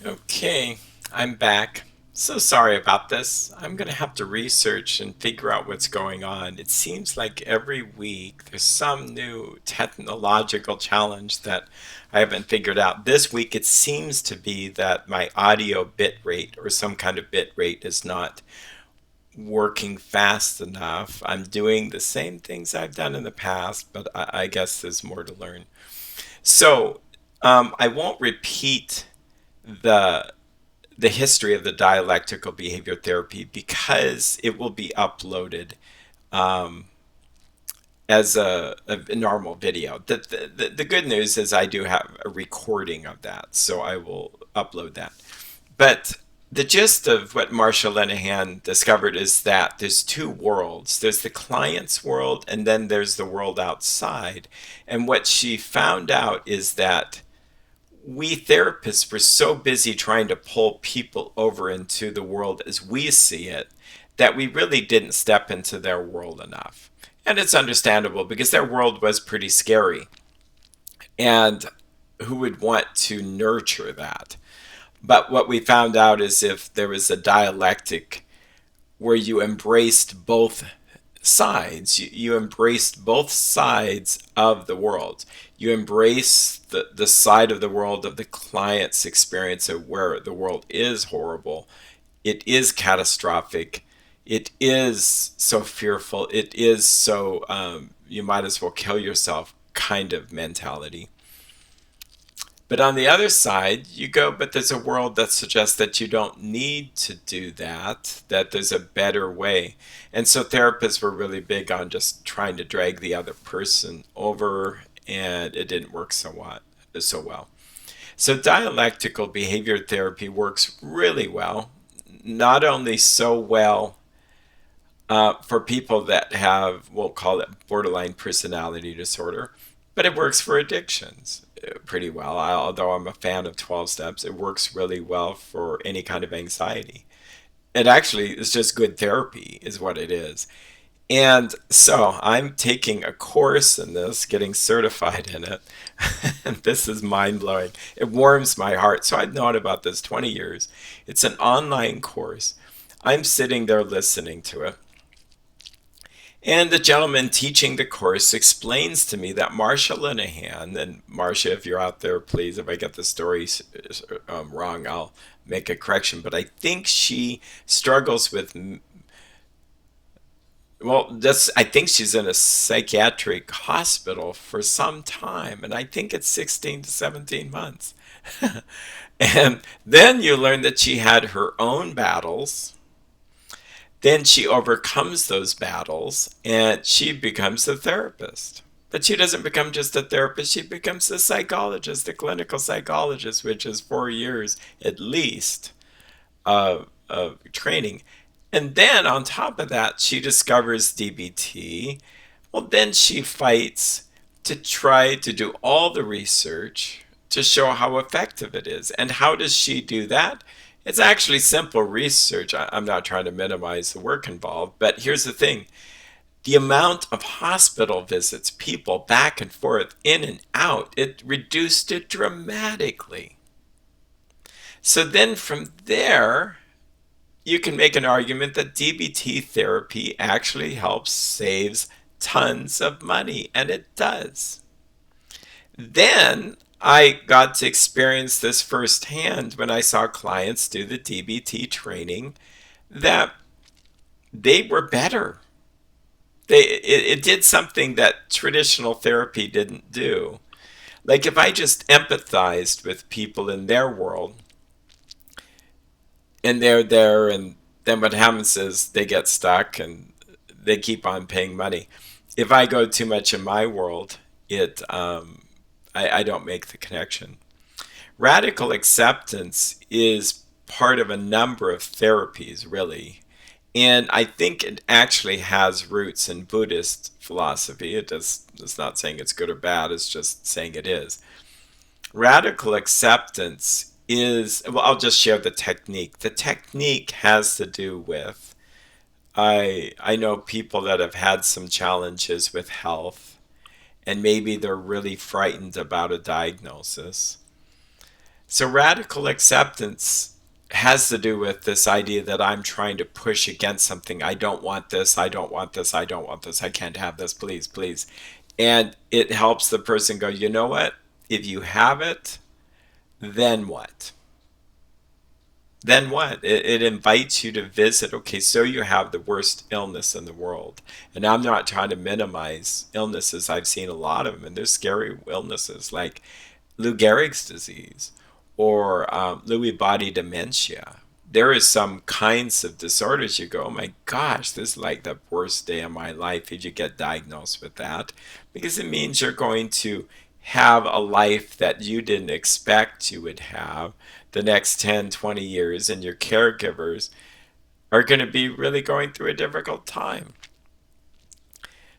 Okay, I'm back. So sorry about this. I'm going to have to research and figure out what's going on. It seems like every week there's some new technological challenge that I haven't figured out. This week it seems to be that my audio bit rate or some kind of bit rate is not working fast enough. I'm doing the same things I've done in the past, but I guess there's more to learn. So I won't repeat the the history of the dialectical behavior therapy because it will be uploaded um, as a normal video. The good news is I do have a recording of that, so I will upload that. But the gist of what Marsha Linehan discovered is that there's two worlds. There's the client's world, and then there's the world outside. And what she found out is that we therapists were so busy trying to pull people over into the world as we see it that we really didn't step into their world enough. And it's understandable because their world was pretty scary. And who would want to nurture that? But what we found out is if there was a dialectic where you embraced both sides. You embraced both sides of the world. You embrace the side of the world of the client's experience of where the world is horrible. It is catastrophic. It is so fearful. It is so you might as well kill yourself kind of mentality. But on the other side, you go, but there's a world that suggests that you don't need to do that, that there's a better way. And so therapists were really big on just trying to drag the other person over, and it didn't work so well. So dialectical behavior therapy works really well, not only so well for people that have, we'll call it borderline personality disorder, but it works for addictions pretty well. Although I'm a fan of 12 steps, it works really well for any kind of anxiety. It actually is just good therapy, is what it is. And so I'm taking a course in this, getting certified in it. And this is mind blowing. It warms my heart. So I've known about this 20 years. It's an online course. I'm sitting there listening to it. And the gentleman teaching the course explains to me that Marsha Linehan, and Marsha, if you're out there, please, if I get the story wrong, I'll make a correction. But I think she struggles with, well, I think she's in a psychiatric hospital for some time, and I think it's 16 to 17 months. And then you learn that she had her own battles. Then she overcomes those battles and she becomes a therapist. But she doesn't become just a therapist, she becomes a psychologist, a clinical psychologist, which is 4 years at least of training. And then on top of that, she discovers DBT. Well, then she fights to try to do all the research to show how effective it is. And how does she do that? It's actually simple research. I'm not trying to minimize the work involved, but here's the thing. The amount of hospital visits, people back and forth, in and out, it reduced it dramatically. So then from there, you can make an argument that DBT therapy actually helps saves tons of money, and it does. Then I got to experience this firsthand when I saw clients do the DBT training that they were better. It did something that traditional therapy didn't do. Like if I just empathized with people in their world and they're there, and then what happens is they get stuck and they keep on paying money. If I go too much in my world, I don't make the connection. Radical acceptance is part of a number of therapies, really. And I think it actually has roots in Buddhist philosophy. It's not saying it's good or bad, it's just saying it is. Radical acceptance is, well, I'll just share the technique. The technique has to do with, I know people that have had some challenges with health, and maybe they're really frightened about a diagnosis. So radical acceptance has to do with this idea that I'm trying to push against something. I don't want this. I don't want this. I don't want this. I can't have this. Please, please. And it helps the person go, you know what? If you have it, then what? Then what? It invites you to visit. Okay, so you have the worst illness in the world. And I'm not trying to minimize illnesses. I've seen a lot of them, and they're scary illnesses like Lou Gehrig's disease or Lewy body dementia. There is some kinds of disorders you go, oh my gosh, this is like the worst day of my life if you get diagnosed with that, because it means you're going to have a life that you didn't expect you would have the next 10, 20 years, and your caregivers are going to be really going through a difficult time.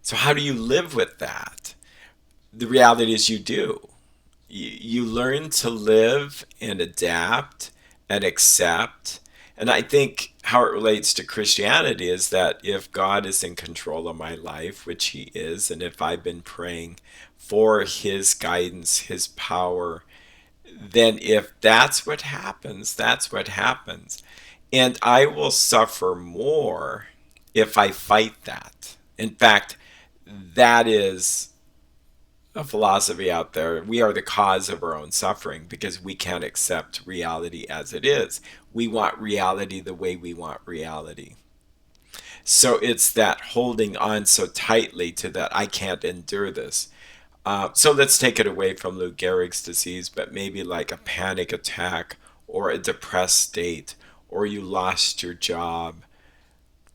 So, how do you live with that? The reality is you do. You learn to live and adapt and accept. And I think how it relates to Christianity is that if God is in control of my life, which He is, and if I've been praying for His guidance, His power, then if that's what happens, that's what happens. And I will suffer more if I fight that. In fact, that is a philosophy out there. We are the cause of our own suffering because we can't accept reality as it is. We want reality the way we want reality. So it's that holding on so tightly to that I can't endure this. So let's take it away from Lou Gehrig's disease, but maybe like a panic attack or a depressed state, or you lost your job,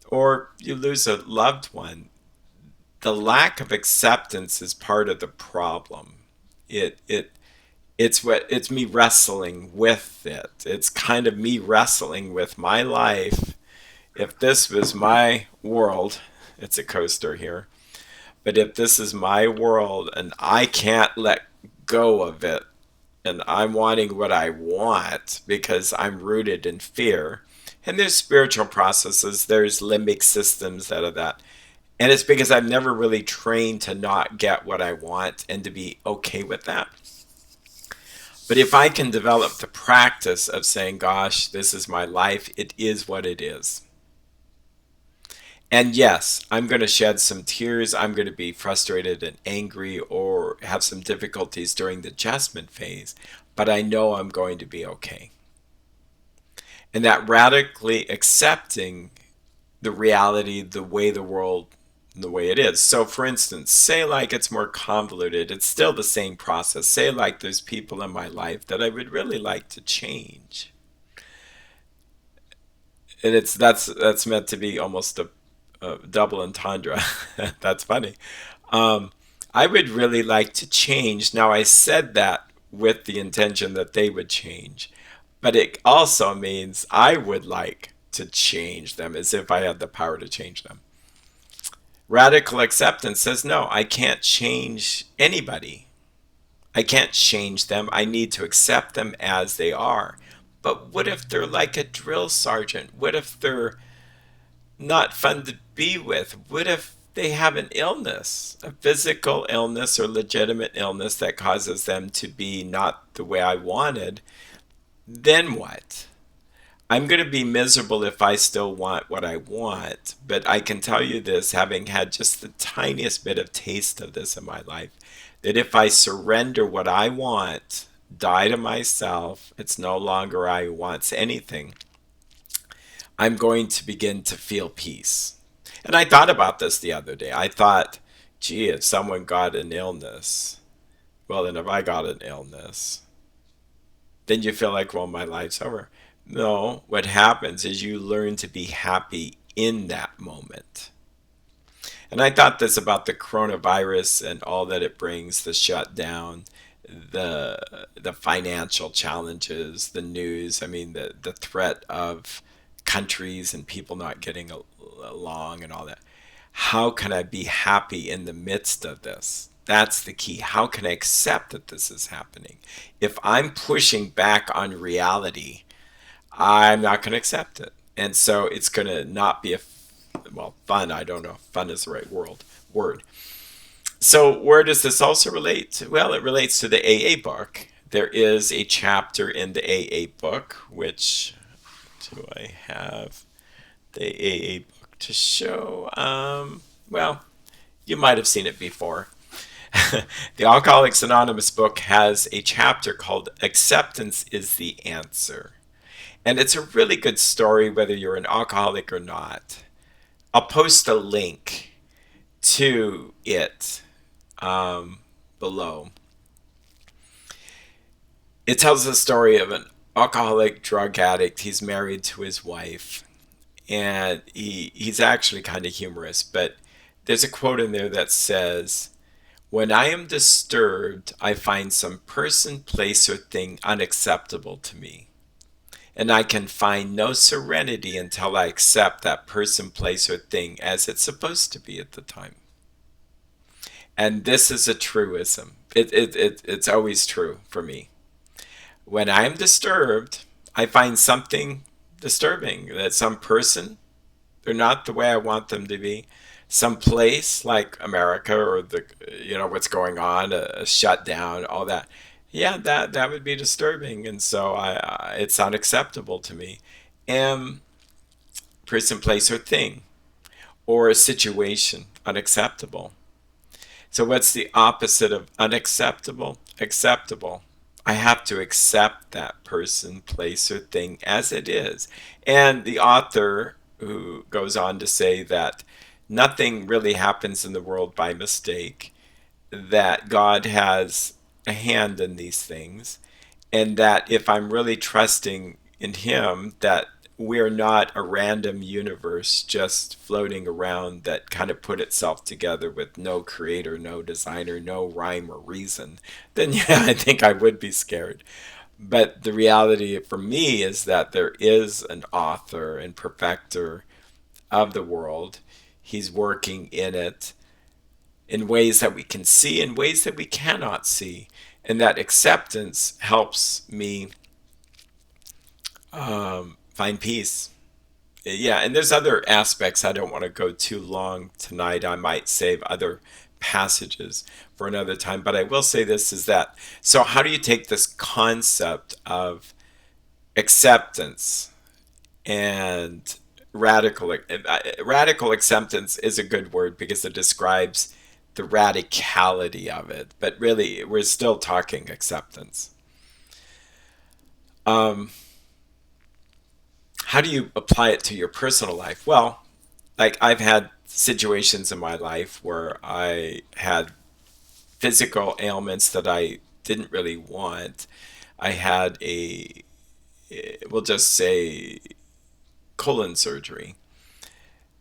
or you lose a loved one. The lack of acceptance is part of the problem. It it's me wrestling with it. It's kind of me wrestling with my life. If this was my world, it's a coaster here. But if this is my world and I can't let go of it, and I'm wanting what I want because I'm rooted in fear, and there's spiritual processes, there's limbic systems that are that. And it's because I've never really trained to not get what I want and to be okay with that. But if I can develop the practice of saying, gosh, this is my life, it is what it is. And yes, I'm going to shed some tears. I'm going to be frustrated and angry or have some difficulties during the adjustment phase, but I know I'm going to be okay. And that radically accepting the reality, the way the world, the way it is. So, for instance, say like it's more convoluted, it's still the same process. Say like there's people in my life that I would really like to change. And that's meant to be almost a double entendre. That's funny. Um, I would really like to change. Now, I said that with the intention that they would change, but it also means I would like to change them as if I had the power to change them. Radical acceptance says, no, I can't change anybody. I can't change them. I need to accept them as they are. But what if they're like a drill sergeant? What if they're not fun to be with? What if they have an illness, a physical illness or legitimate illness that causes them to be not the way I wanted? Then what? I'm going to be miserable if I still want what I want, but I can tell you this, having had just the tiniest bit of taste of this in my life, that if I surrender what I want, die to myself, it's no longer I who wants anything, I'm going to begin to feel peace. And I thought about this the other day. I thought, gee, if someone got an illness, well, then if I got an illness, then you feel like, well, my life's over. No, what happens is you learn to be happy in that moment. And I thought this about the coronavirus and all that it brings, the shutdown, the financial challenges, the news, I mean the threat of countries and people not getting along and all that. How can I be happy in the midst of this? That's the key. How can I accept that this is happening? If I'm pushing back on reality, I'm not going to accept it. And so it's going to not be well, fun. I don't know if fun is the right word. So where does this also relate? Well, it relates to the AA book There is a chapter in the AA book, which do I have the AA book to show? Well, you might have seen it before. The Alcoholics Anonymous book has a chapter called Acceptance is the Answer. And it's a really good story whether you're an alcoholic or not. I'll post a link to it below. It tells the story of an alcoholic drug addict. He's married to his wife, and he's actually kind of humorous, but there's a quote in there that says, "When I am disturbed, I find some person, place, or thing unacceptable to me. And I can find no serenity until I accept that person, place, or thing as it's supposed to be at the time." And this is a truism. It's always true for me. When I'm disturbed, I find something disturbing. That some person, they're not the way I want them to be. Some place like America or what's going on, a shutdown, all that. Yeah, that would be disturbing, and so it's unacceptable to me. And person, place, or thing, or a situation unacceptable. So what's the opposite of unacceptable? Acceptable. I have to accept that person, place, or thing as it is. And the author who goes on to say that nothing really happens in the world by mistake, that God has a hand in these things, and that if I'm really trusting in Him, that we're not a random universe just floating around that kind of put itself together with no creator, no designer, no rhyme or reason, then yeah, I think I would be scared. But the reality for me is that there is an author and perfecter of the world. He's working in it in ways that we can see, in ways that we cannot see. And that acceptance helps me find peace. Yeah, and there's other aspects. I don't want to go too long tonight. I might save other passages for another time. But I will say this is that, so how do you take this concept of acceptance and radical acceptance is a good word because it describes the radicality of it, but really we're still talking acceptance. um, how do you apply it to your personal life? Well, like I've had situations in my life where I had physical ailments that I didn't really want. I had we'll just say, colon surgery.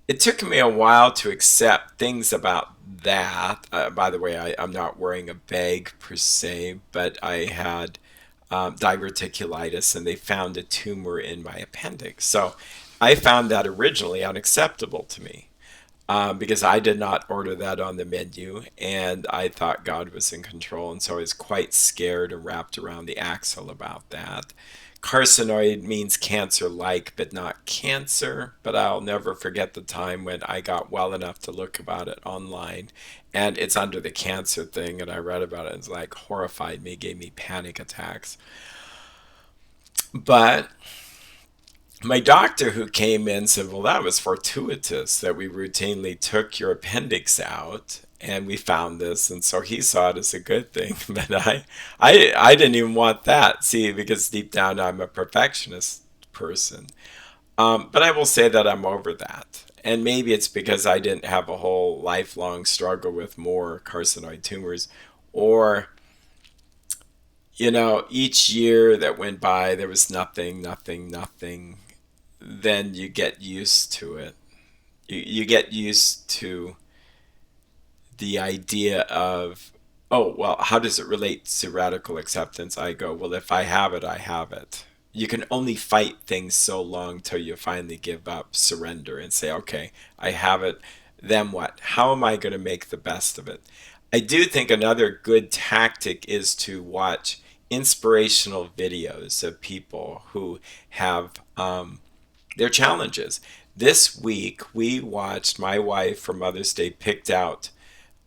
It took me a while to accept things about that. By the way, I'm not wearing a bag per se, but I had diverticulitis and they found a tumor in my appendix. So I found that originally unacceptable to me because I did not order that on the menu and I thought God was in control. And so I was quite scared and wrapped around the axle about that. Carcinoid means cancer like, but not cancer. But I'll never forget the time when I got well enough to look about it online. And it's under the cancer thing. And I read about it. It's like horrified me, gave me panic attacks. But my doctor who came in said, well, that was fortuitous that we routinely took your appendix out and we found this. And so he saw it as a good thing. But I didn't even want that, see, because deep down I'm a perfectionist person. But I will say that I'm over that. And maybe it's because I didn't have a whole lifelong struggle with more carcinoid tumors, or each year that went by, there was nothing, nothing, nothing. Then you get used to it. You get used to the idea of, oh, well, how does it relate to radical acceptance? I go, well, if I have it, I have it. You can only fight things so long till you finally give up, surrender, and say, okay, I have it. Then what? How am I going to make the best of it? I do think another good tactic is to watch inspirational videos of people who have their challenges. This week, we watched, my wife for Mother's Day picked out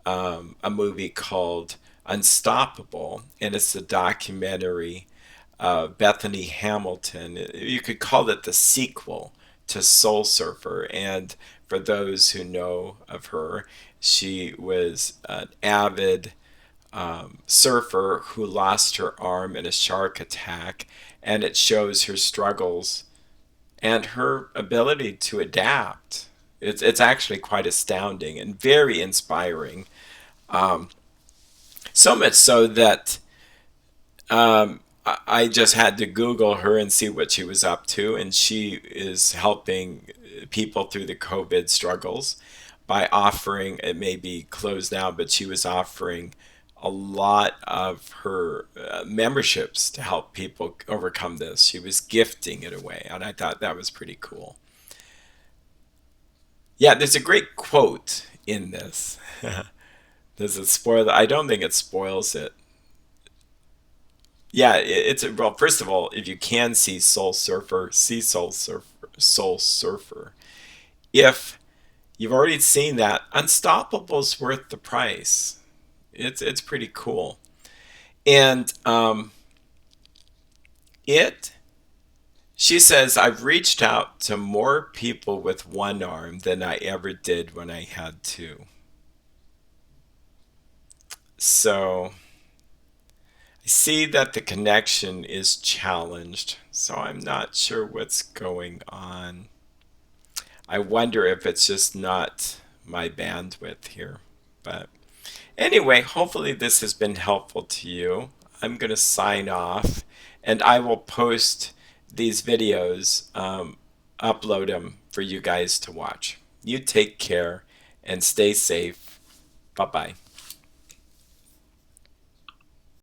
a movie called Unstoppable, and it's a documentary of Bethany Hamilton. You could call it the sequel to Soul Surfer. And for those who know of her, she was an avid surfer who lost her arm in a shark attack, and it shows her struggles and her ability to adapt. It's actually quite astounding and very inspiring. Um, so much so that I just had to Google her and see what she was up to, and she is helping people through the COVID struggles by offering, it may be closed now, but she was offering a lot of her memberships to help people overcome this. She was gifting it away, and I thought that was pretty cool. Yeah, there's a great quote in this. Does it spoil it? I don't think it spoils it. Yeah, it's well. First of all, if you can see Soul Surfer, see Soul Surfer. Soul Surfer. If you've already seen that, Unstoppable's worth the price. It's pretty cool, and it. She says, I've reached out to more people with one arm than I ever did when I had two. So I see that the connection is challenged, so I'm not sure what's going on. I wonder if it's just not my bandwidth here. But anyway, hopefully this has been helpful to you. I'm going to sign off, and I will post these videos, upload them for you guys to watch. You take care and stay safe. Bye bye.